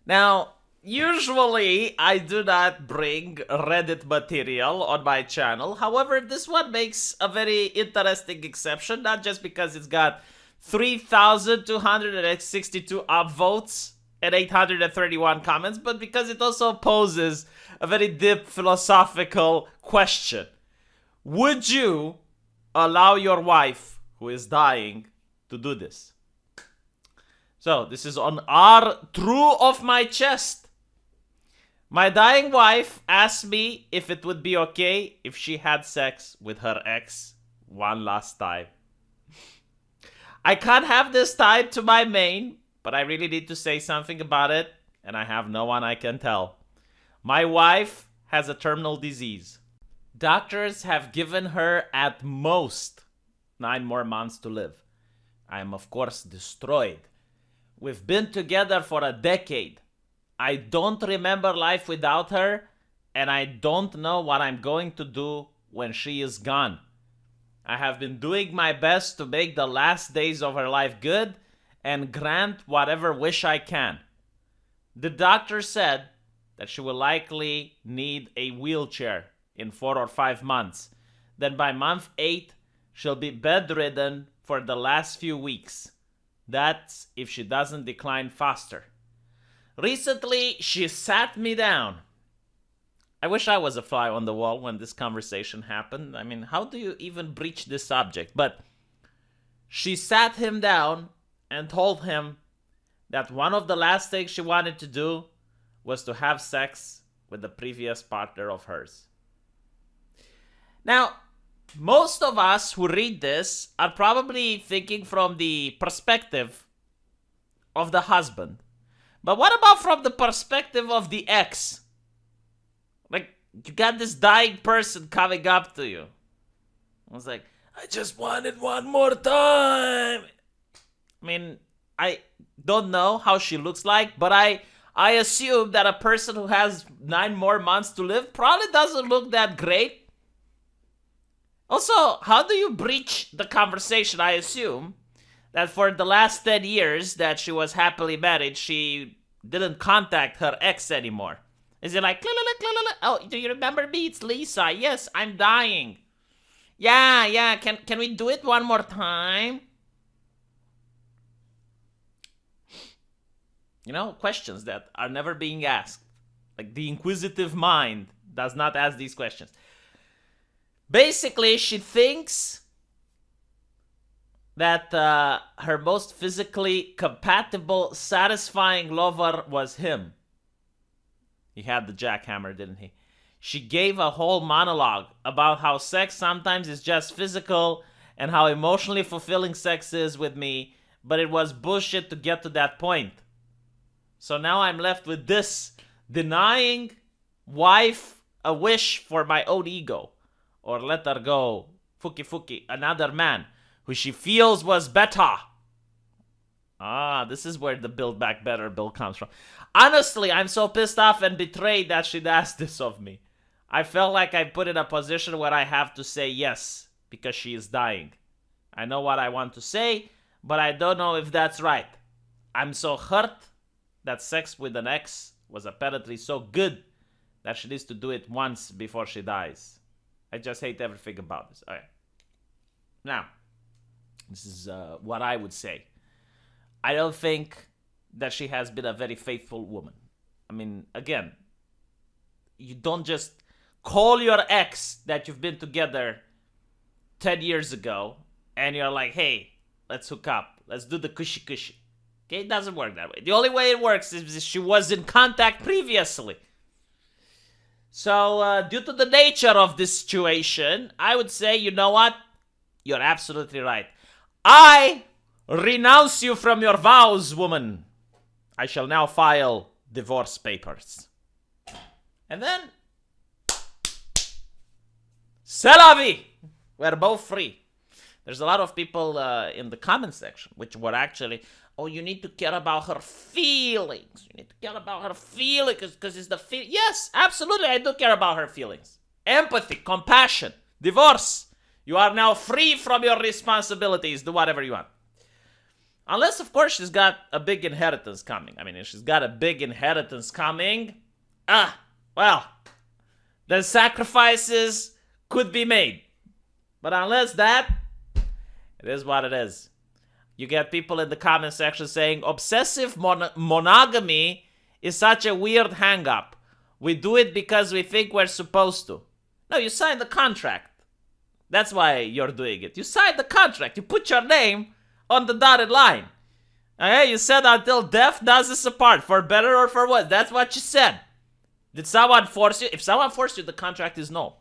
Now, usually I do not bring Reddit material on my channel. However, this one makes a very interesting exception, not just because it's got 3,262 upvotes and 831 comments, but because it also poses a very deep philosophical question. Would you allow your wife, who is dying, to do this? So, this is on R true of my chest. My dying wife asked me if it would be okay if she had sex with her ex one last time. I can't have this tied to my main, but I really need to say something about it, and I have no one I can tell. My wife has a terminal disease. Doctors have given her at most 9 more months to live. I am, of course, destroyed. We've been together for a decade. I don't remember life without her, and I don't know what I'm going to do when she is gone. I have been doing my best to make the last days of her life good and grant whatever wish I can. The doctor said that she will likely need a wheelchair in 4 or 5 months. Then by month 8, she'll be bedridden for the last few weeks. That's if she doesn't decline faster. Recently, she sat me down. I wish I was a fly on the wall when this conversation happened. I mean, how do you even breach this subject? But she sat him down and told him that one of the last things she wanted to do was to have sex with the previous partner of hers. Now, most of us who read this are probably thinking from the perspective of the husband. But what about from the perspective of the ex? Like, you got this dying person coming up to you. I was like, I just wanted one more time. I mean, I don't know how she looks like, but I assume that a person who has 9 more months to live probably doesn't look that great. Also, how do you breach the conversation? I assume that for the last 10 years that she was happily married, she didn't contact her ex anymore. Is it like, oh, do you remember me? It's Lisa. Yes, I'm dying. Yeah, can we do it one more time? You know, questions that are never being asked. Like, the inquisitive mind does not ask these questions. Basically, she thinks that her most physically compatible, satisfying lover was him. He had the jackhammer, didn't he? She gave a whole monologue about how sex sometimes is just physical and how emotionally fulfilling sex is with me, but it was bullshit to get to that point. So now I'm left with this, denying wife a wish for my own ego. Or let her go, fuki, another man who she feels was better. This is where the Build Back Better bill comes from. Honestly, I'm so pissed off and betrayed that she'd asked this of me. I felt like I put in a position where I have to say yes, because she is dying. I know what I want to say, but I don't know if that's right. I'm so hurt that sex with an ex was apparently so good that she needs to do it once before she dies. I just hate everything about this. All right. Now, this is what I would say. I don't think that she has been a very faithful woman. I mean, again, you don't just call your ex that you've been together 10 years ago and you're like, hey, let's hook up. Let's do the cushy. Okay, it doesn't work that way. The only way it works is if she was in contact previously. So, due to the nature of this situation, I would say, you know what? You're absolutely right. I renounce you from your vows, woman. I shall now file divorce papers. And then, c'est la vie. We're both free. There's a lot of people in the comment section which were actually, oh, you need to care about her feelings. You need to care about her feelings because it's the feel. Yes, absolutely, I do care about her feelings. Empathy, compassion, divorce. You are now free from your responsibilities. Do whatever you want. Unless, of course, she's got a big inheritance coming. I mean, if she's got a big inheritance coming, well, then sacrifices could be made. But unless that, it is what it is. You get people in the comment section saying, obsessive monogamy is such a weird hang-up. We do it because we think we're supposed to. No, you signed the contract. That's why you're doing it. You signed the contract. You put your name on the dotted line. Okay, you said until death does us apart, for better or for worse. That's what you said. Did someone force you? If someone forced you, the contract is no.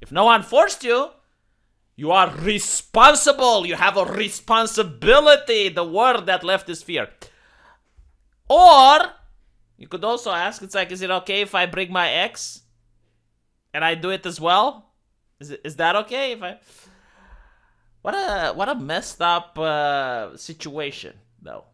If no one forced you, you are responsible. You have a responsibility. The word that left is fear. Or you could also ask, it's like, is it okay if I bring my ex and I do it as well? Is that okay if I... What a messed up situation, though.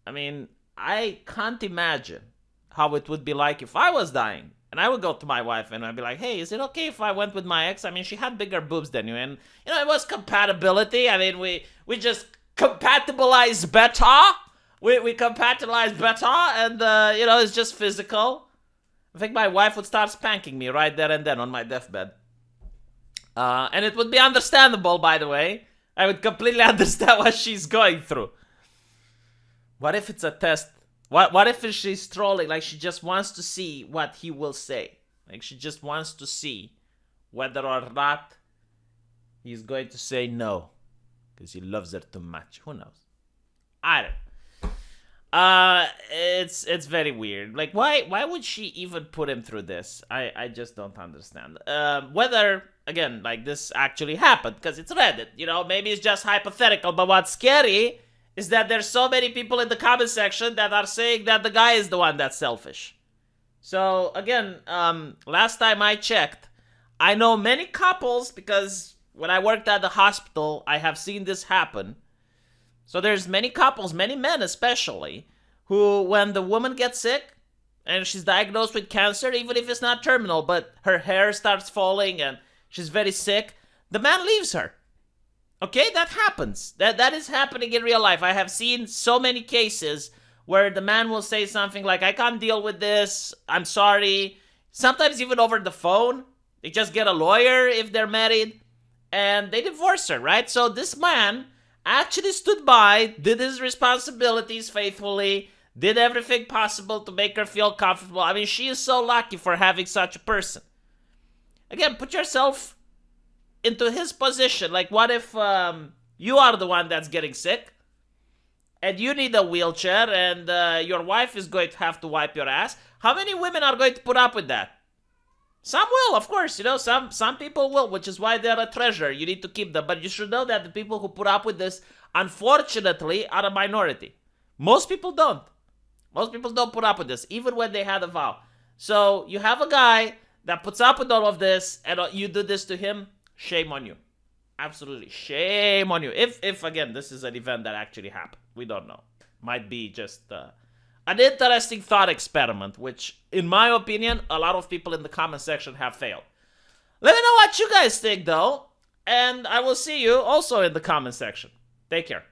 I mean, I can't imagine how it would be like if I was dying and I would go to my wife and I'd be like, hey, is it okay if I went with my ex? I mean, she had bigger boobs than you, and, you know, it was compatibility. I mean, we just compatibilize better. We compatibilize better, and, you know, it's just physical. I think my wife would start spanking me right there and then on my deathbed. And it would be understandable, by the way. I would completely understand what she's going through. What if it's a test? What if she's trolling? Like, she just wants to see what he will say. Like, she just wants to see whether or not he's going to say no. Because he loves her too much. Who knows? I don't know. It's very weird. Like, why would she even put him through this? I just don't understand. Whether, again, like, this actually happened, because it's Reddit, you know, maybe it's just hypothetical, but what's scary is that there's so many people in the comment section that are saying that the guy is the one that's selfish. So, again, last time I checked, I know many couples, because when I worked at the hospital, I have seen this happen. So there's many couples, many men especially, who, when the woman gets sick and she's diagnosed with cancer, even if it's not terminal, but her hair starts falling and she's very sick, the man leaves her. Okay, that happens. That is happening in real life. I have seen so many cases where the man will say something like, I can't deal with this, I'm sorry. Sometimes even over the phone. They just get a lawyer if they're married, and they divorce her, right? So this man actually stood by, did his responsibilities faithfully, did everything possible to make her feel comfortable. I mean, she is so lucky for having such a person. Again, put yourself into his position. Like, what if you are the one that's getting sick and you need a wheelchair and your wife is going to have to wipe your ass? How many women are going to put up with that? Some will, of course, you know, some people will, which is why they're a treasure. You need to keep them. But you should know that the people who put up with this, unfortunately, are a minority. Most people don't. Most people don't put up with this, even when they had a vow. So you have a guy that puts up with all of this, and you do this to him, shame on you. Absolutely, shame on you. If again, this is an event that actually happened. We don't know. Might be just an interesting thought experiment, which, in my opinion, a lot of people in the comment section have failed. Let me know what you guys think, though, and I will see you also in the comment section. Take care.